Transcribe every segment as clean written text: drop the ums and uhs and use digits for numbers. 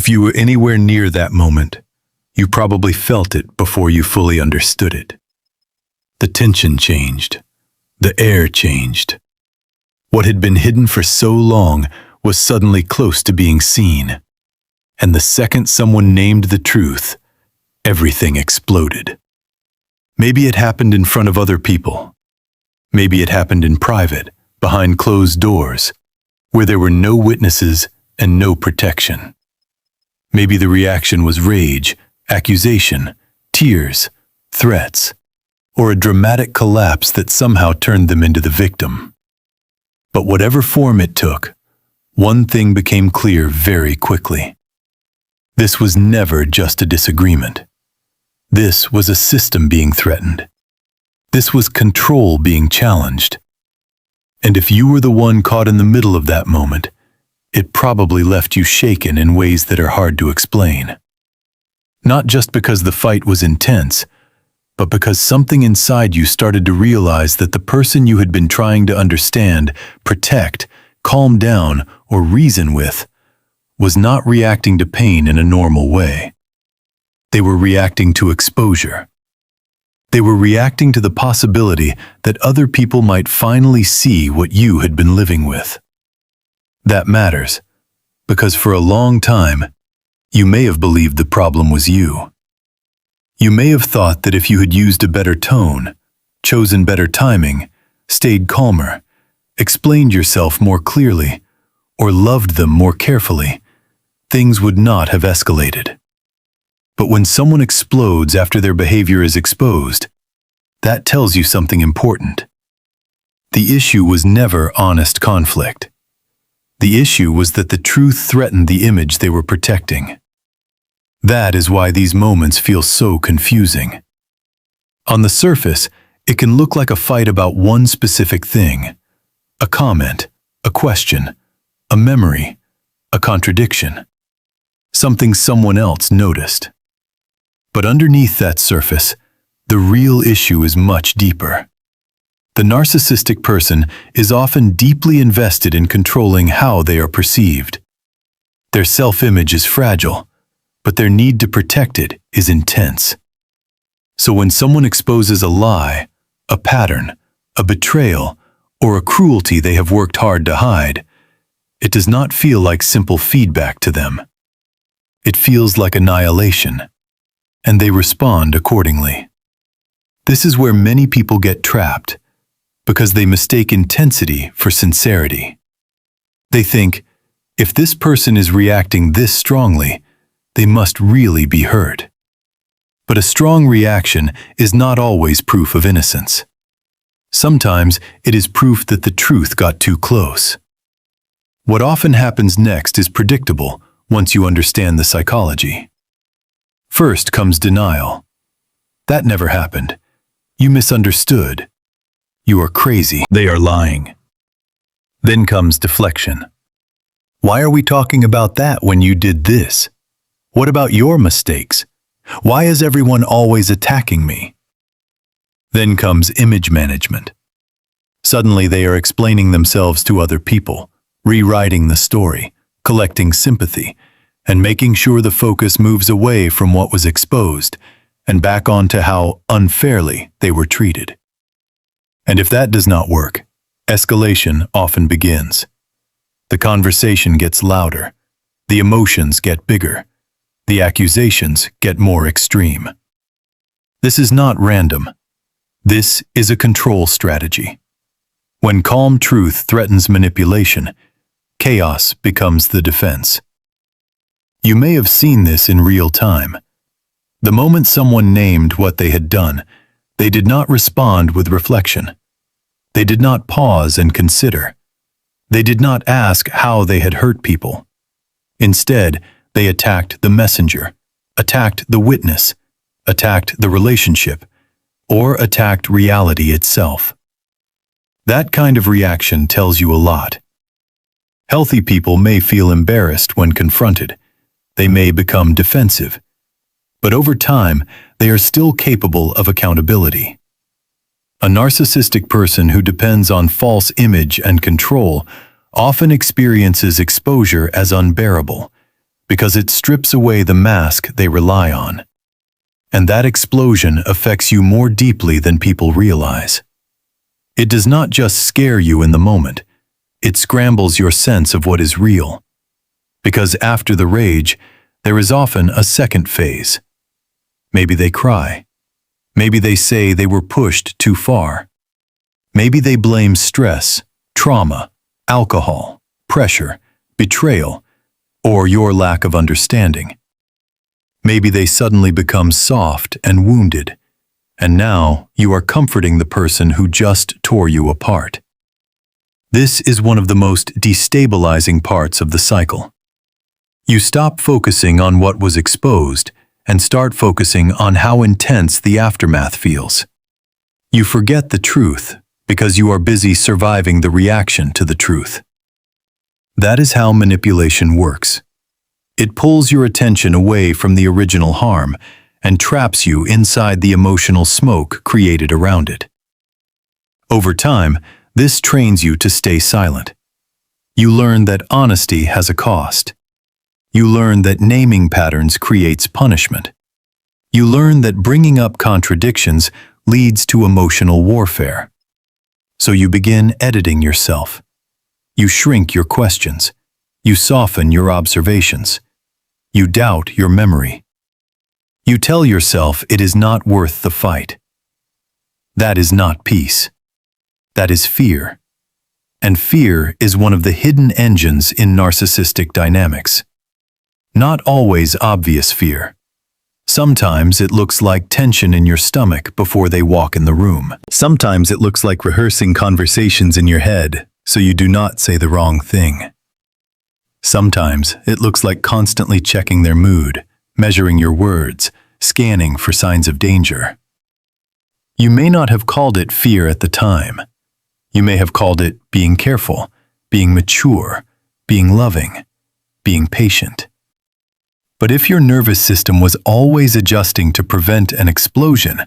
If you were anywhere near that moment, you probably felt it before you fully understood it. The tension changed. The air changed. What had been hidden for so long was suddenly close to being seen. And the second someone named the truth, everything exploded. Maybe it happened in front of other people. Maybe it happened in private, behind closed doors, where there were no witnesses and no protection. Maybe the reaction was rage, accusation, tears, threats, or a dramatic collapse that somehow turned them into the victim. But whatever form it took, one thing became clear very quickly. This was never just a disagreement. This was a system being threatened. This was control being challenged. And if you were the one caught in the middle of that moment, it probably left you shaken in ways that are hard to explain. Not just because the fight was intense, but because something inside you started to realize that the person you had been trying to understand, protect, calm down, or reason with was not reacting to pain in a normal way. They were reacting to exposure. They were reacting to the possibility that other people might finally see what you had been living with. That matters, because for a long time, you may have believed the problem was you. You may have thought that if you had used a better tone, chosen better timing, stayed calmer, explained yourself more clearly, or loved them more carefully, things would not have escalated. But when someone explodes after their behavior is exposed, that tells you something important. The issue was never honest conflict. The issue was that the truth threatened the image they were protecting. That is why these moments feel so confusing. On the surface, it can look like a fight about one specific thing, a comment, a question, a memory, a contradiction, something someone else noticed. But underneath that surface, the real issue is much deeper. The narcissistic person is often deeply invested in controlling how they are perceived. Their self-image is fragile, but their need to protect it is intense. So when someone exposes a lie, a pattern, a betrayal, or a cruelty they have worked hard to hide, it does not feel like simple feedback to them. It feels like annihilation, and they respond accordingly. This is where many people get trapped, because they mistake intensity for sincerity. They think, if this person is reacting this strongly, they must really be hurt. But a strong reaction is not always proof of innocence. Sometimes it is proof that the truth got too close. What often happens next is predictable once you understand the psychology. First comes denial. That never happened. You misunderstood. You are crazy. They are lying. Then comes deflection. Why are we talking about that when you did this? What about your mistakes? Why is everyone always attacking me? Then comes image management. Suddenly they are explaining themselves to other people, rewriting the story, collecting sympathy, and making sure the focus moves away from what was exposed and back onto how unfairly they were treated. And if that does not work, escalation often begins. The conversation gets louder, the emotions get bigger, the accusations get more extreme. This is not random. This is a control strategy. When calm truth threatens manipulation, chaos becomes the defense. You may have seen this in real time. The moment someone named what they had done, they did not respond with reflection. They did not pause and consider. They did not ask how they had hurt people. Instead, they attacked the messenger, attacked the witness, attacked the relationship, or attacked reality itself. That kind of reaction tells you a lot. Healthy people may feel embarrassed when confronted. They may become defensive. But over time, they are still capable of accountability. A narcissistic person who depends on false image and control often experiences exposure as unbearable, because it strips away the mask they rely on. And that explosion affects you more deeply than people realize. It does not just scare you in the moment, it scrambles your sense of what is real. Because after the rage, there is often a second phase. Maybe they cry. Maybe they say they were pushed too far. Maybe they blame stress, trauma, alcohol, pressure, betrayal, or your lack of understanding. Maybe they suddenly become soft and wounded, and now you are comforting the person who just tore you apart. This is one of the most destabilizing parts of the cycle. You stop focusing on what was exposed and start focusing on how intense the aftermath feels. You forget the truth because you are busy surviving the reaction to the truth. That is how manipulation works. It pulls your attention away from the original harm and traps you inside the emotional smoke created around it. Over time, this trains you to stay silent. You learn that honesty has a cost. You learn that naming patterns creates punishment. You learn that bringing up contradictions leads to emotional warfare. So you begin editing yourself. You shrink your questions. You soften your observations. You doubt your memory. You tell yourself it is not worth the fight. That is not peace. That is fear. And fear is one of the hidden engines in narcissistic dynamics. Not always obvious fear. Sometimes it looks like tension in your stomach before they walk in the room. Sometimes it looks like rehearsing conversations in your head so you do not say the wrong thing. Sometimes it looks like constantly checking their mood, measuring your words, scanning for signs of danger. You may not have called it fear at the time. You may have called it being careful, being mature, being loving, being patient. But if your nervous system was always adjusting to prevent an explosion,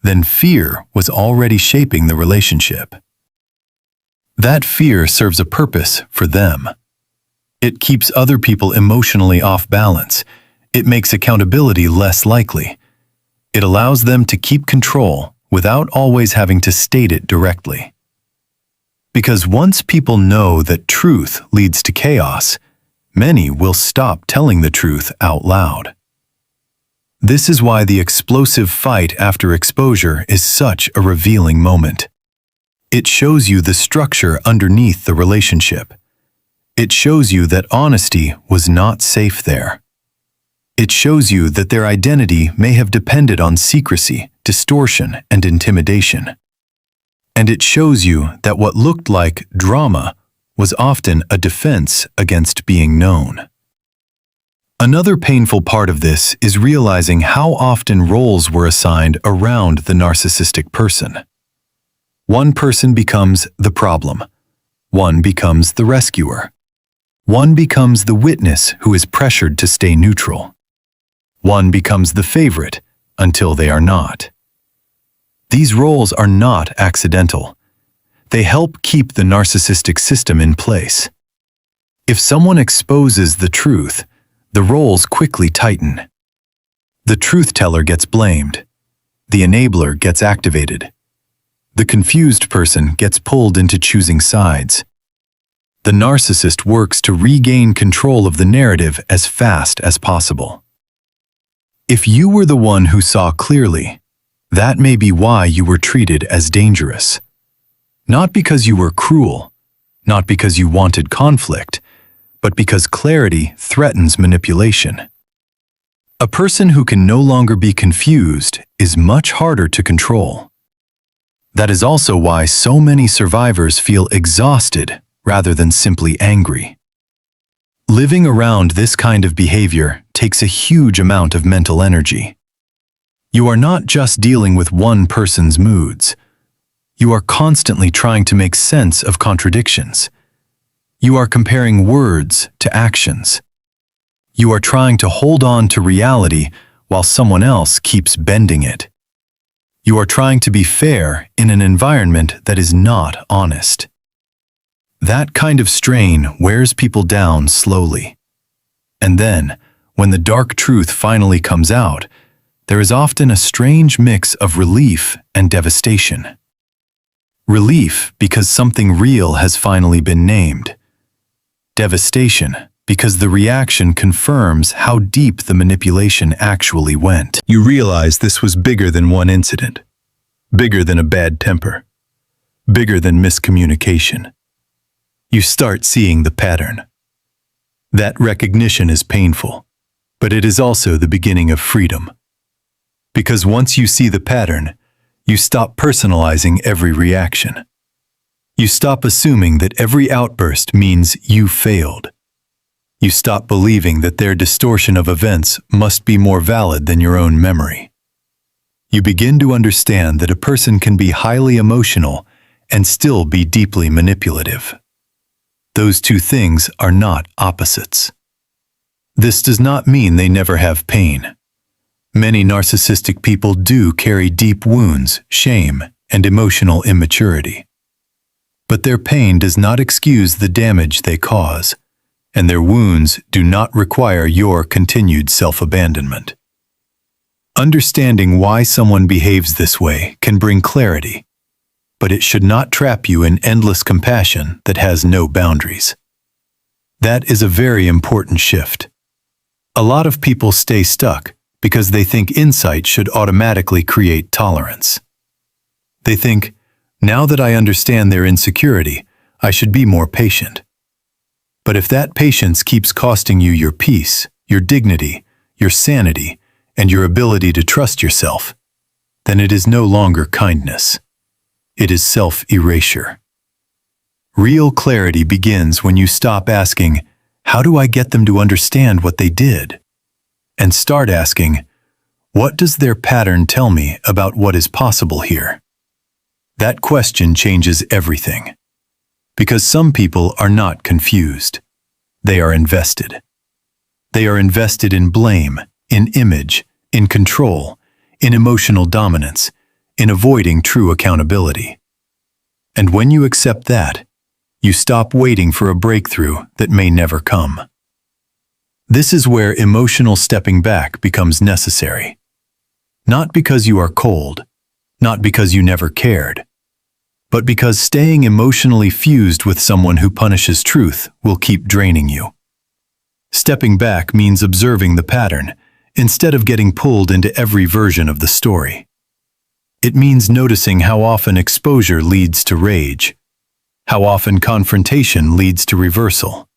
then fear was already shaping the relationship. That fear serves a purpose for them. It keeps other people emotionally off balance. It makes accountability less likely. It allows them to keep control without always having to state it directly. Because once people know that truth leads to chaos, many will stop telling the truth out loud. This is why the explosive fight after exposure is such a revealing moment. It shows you the structure underneath the relationship. It shows you that honesty was not safe there. It shows you that their identity may have depended on secrecy, distortion, and intimidation. And it shows you that what looked like drama was often a defense against being known. Another painful part of this is realizing how often roles were assigned around the narcissistic person. One person becomes the problem. One becomes the rescuer. One becomes the witness who is pressured to stay neutral. One becomes the favorite until they are not. These roles are not accidental. They help keep the narcissistic system in place. If someone exposes the truth, the roles quickly tighten. The truth teller gets blamed. The enabler gets activated. The confused person gets pulled into choosing sides. The narcissist works to regain control of the narrative as fast as possible. If you were the one who saw clearly, that may be why you were treated as dangerous. Not because you were cruel, not because you wanted conflict, but because clarity threatens manipulation. A person who can no longer be confused is much harder to control. That is also why so many survivors feel exhausted rather than simply angry. Living around this kind of behavior takes a huge amount of mental energy. You are not just dealing with one person's moods. You are constantly trying to make sense of contradictions. You are comparing words to actions. You are trying to hold on to reality while someone else keeps bending it. You are trying to be fair in an environment that is not honest. That kind of strain wears people down slowly. And then, when the dark truth finally comes out, there is often a strange mix of relief and devastation. Relief because something real has finally been named. Devastation because the reaction confirms how deep the manipulation actually went. You realize this was bigger than one incident, bigger than a bad temper, bigger than miscommunication. You start seeing the pattern. That recognition is painful, but it is also the beginning of freedom. Because once you see the pattern, you stop personalizing every reaction. You stop assuming that every outburst means you failed. You stop believing that their distortion of events must be more valid than your own memory. You begin to understand that a person can be highly emotional and still be deeply manipulative. Those two things are not opposites. This does not mean they never have pain. Many narcissistic people do carry deep wounds, shame, and emotional immaturity. But their pain does not excuse the damage they cause, and their wounds do not require your continued self-abandonment. Understanding why someone behaves this way can bring clarity, but it should not trap you in endless compassion that has no boundaries. That is a very important shift. A lot of people stay stuck because they think insight should automatically create tolerance. They think, now that I understand their insecurity, I should be more patient. But if that patience keeps costing you your peace, your dignity, your sanity, and your ability to trust yourself, then it is no longer kindness. It is self-erasure. Real clarity begins when you stop asking, how do I get them to understand what they did? And start asking, what does their pattern tell me about what is possible here? That question changes everything. Because some people are not confused. They are invested. They are invested in blame, in image, in control, in emotional dominance, in avoiding true accountability. And when you accept that, you stop waiting for a breakthrough that may never come. This is where emotional stepping back becomes necessary. Not because you are cold, not because you never cared, but because staying emotionally fused with someone who punishes truth will keep draining you. Stepping back means observing the pattern, instead of getting pulled into every version of the story. It means noticing how often exposure leads to rage, how often confrontation leads to reversal,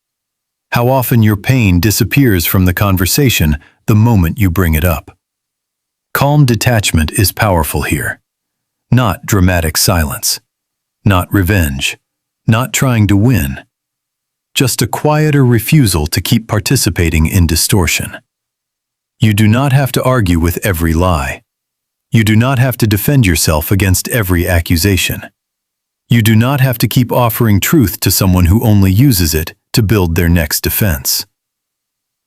how often your pain disappears from the conversation the moment you bring it up. Calm detachment is powerful here. Not dramatic silence. Not revenge. Not trying to win. Just a quieter refusal to keep participating in distortion. You do not have to argue with every lie. You do not have to defend yourself against every accusation. You do not have to keep offering truth to someone who only uses it to build their next defense.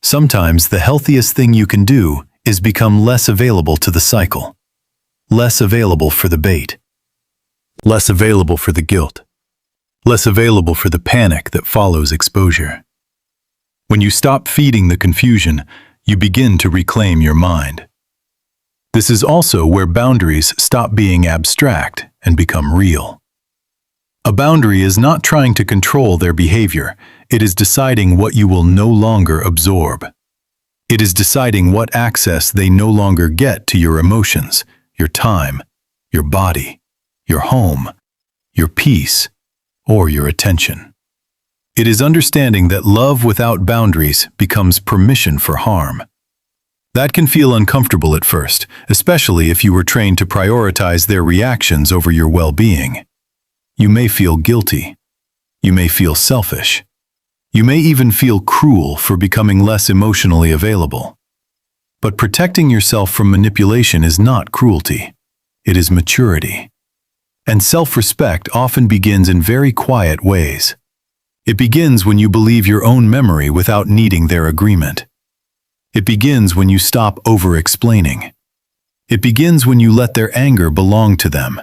Sometimes the healthiest thing you can do is become less available to the cycle, less available for the bait, less available for the guilt, less available for the panic that follows exposure. When you stop feeding the confusion, you begin to reclaim your mind. This is also where boundaries stop being abstract and become real. A boundary is not trying to control their behavior. It is deciding what you will no longer absorb. It is deciding what access they no longer get to your emotions, your time, your body, your home, your peace, or your attention. It is understanding that love without boundaries becomes permission for harm. That can feel uncomfortable at first, especially if you were trained to prioritize their reactions over your well-being. You may feel guilty. You may feel selfish. You may even feel cruel for becoming less emotionally available. But protecting yourself from manipulation is not cruelty. It is maturity. And self-respect often begins in very quiet ways. It begins when you believe your own memory without needing their agreement. It begins when you stop over-explaining. It begins when you let their anger belong to them.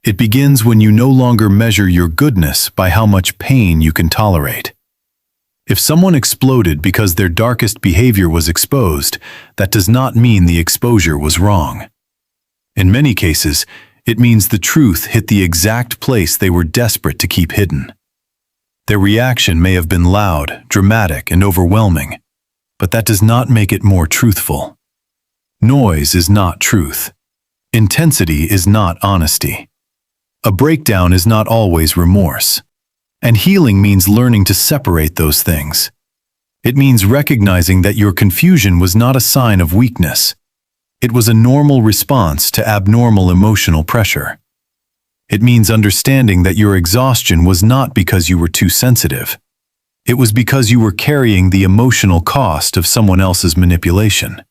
It begins when you no longer measure your goodness by how much pain you can tolerate. If someone exploded because their darkest behavior was exposed, that does not mean the exposure was wrong. In many cases, it means the truth hit the exact place they were desperate to keep hidden. Their reaction may have been loud, dramatic, and overwhelming, but that does not make it more truthful. Noise is not truth. Intensity is not honesty. A breakdown is not always remorse. And healing means learning to separate those things. It means recognizing that your confusion was not a sign of weakness. It was a normal response to abnormal emotional pressure. It means understanding that your exhaustion was not because you were too sensitive. It was because you were carrying the emotional cost of someone else's manipulation.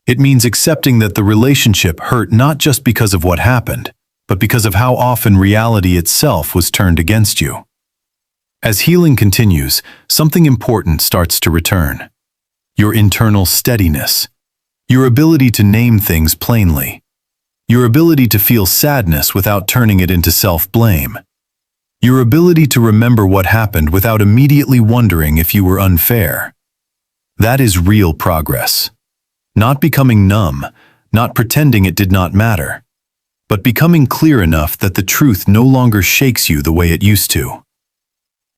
It means accepting that the relationship hurt not just because of what happened, but because of how often reality itself was turned against you. As healing continues, something important starts to return. Your internal steadiness. Your ability to name things plainly. Your ability to feel sadness without turning it into self-blame. Your ability to remember what happened without immediately wondering if you were unfair. That is real progress. Not becoming numb, not pretending it did not matter, but becoming clear enough that the truth no longer shakes you the way it used to.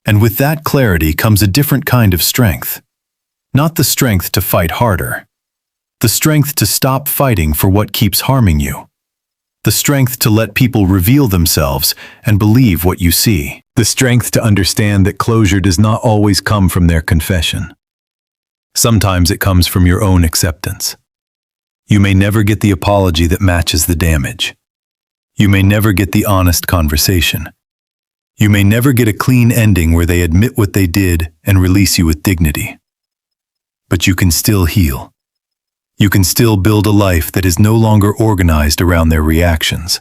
And with that clarity comes a different kind of strength. Not the strength to fight harder. The strength to stop fighting for what keeps harming you. The strength to let people reveal themselves and believe what you see. The strength to understand that closure does not always come from their confession. Sometimes it comes from your own acceptance. You may never get the apology that matches the damage. You may never get the honest conversation. You may never get a clean ending where they admit what they did and release you with dignity. But you can still heal. You can still build a life that is no longer organized around their reactions.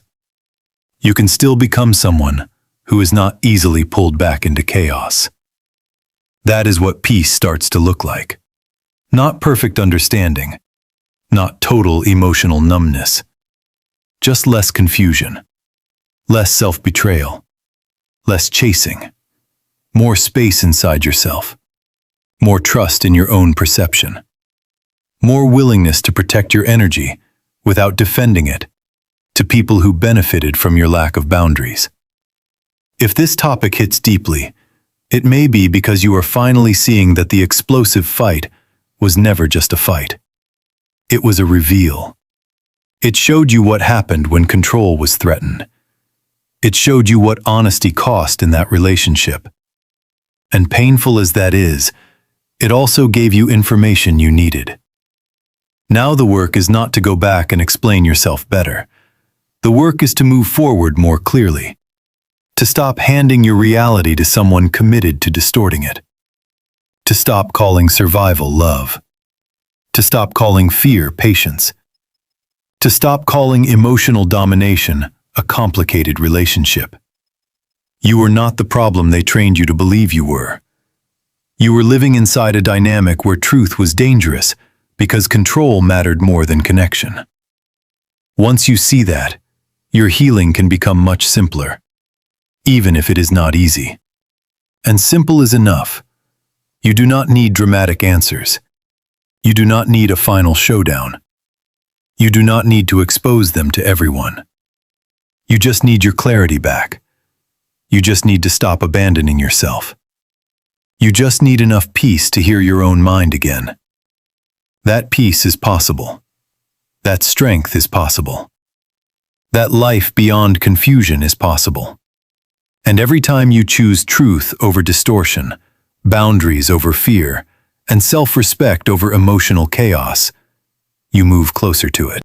You can still become someone who is not easily pulled back into chaos. That is what peace starts to look like. Not perfect understanding, not total emotional numbness, just less confusion, less self-betrayal, less chasing, more space inside yourself, more trust in your own perception, more willingness to protect your energy without defending it to people who benefited from your lack of boundaries. If this topic hits deeply, it may be because you are finally seeing that the explosive fight was never just a fight. It was a reveal. It showed you what happened when control was threatened. It showed you what honesty cost in that relationship. And painful as that is, it also gave you information you needed. Now the work is not to go back and explain yourself better. The work is to move forward more clearly. To stop handing your reality to someone committed to distorting it. To stop calling survival love. To stop calling fear patience. To stop calling emotional domination a complicated relationship. You were not the problem they trained you to believe you were. You were living inside a dynamic where truth was dangerous because control mattered more than connection. Once you see that, your healing can become much simpler, even if it is not easy. And simple is enough. You do not need dramatic answers. You do not need a final showdown. You do not need to expose them to everyone. You just need your clarity back. You just need to stop abandoning yourself. You just need enough peace to hear your own mind again. That peace is possible. That strength is possible. That life beyond confusion is possible. And every time you choose truth over distortion, boundaries over fear, and self-respect over emotional chaos, you move closer to it.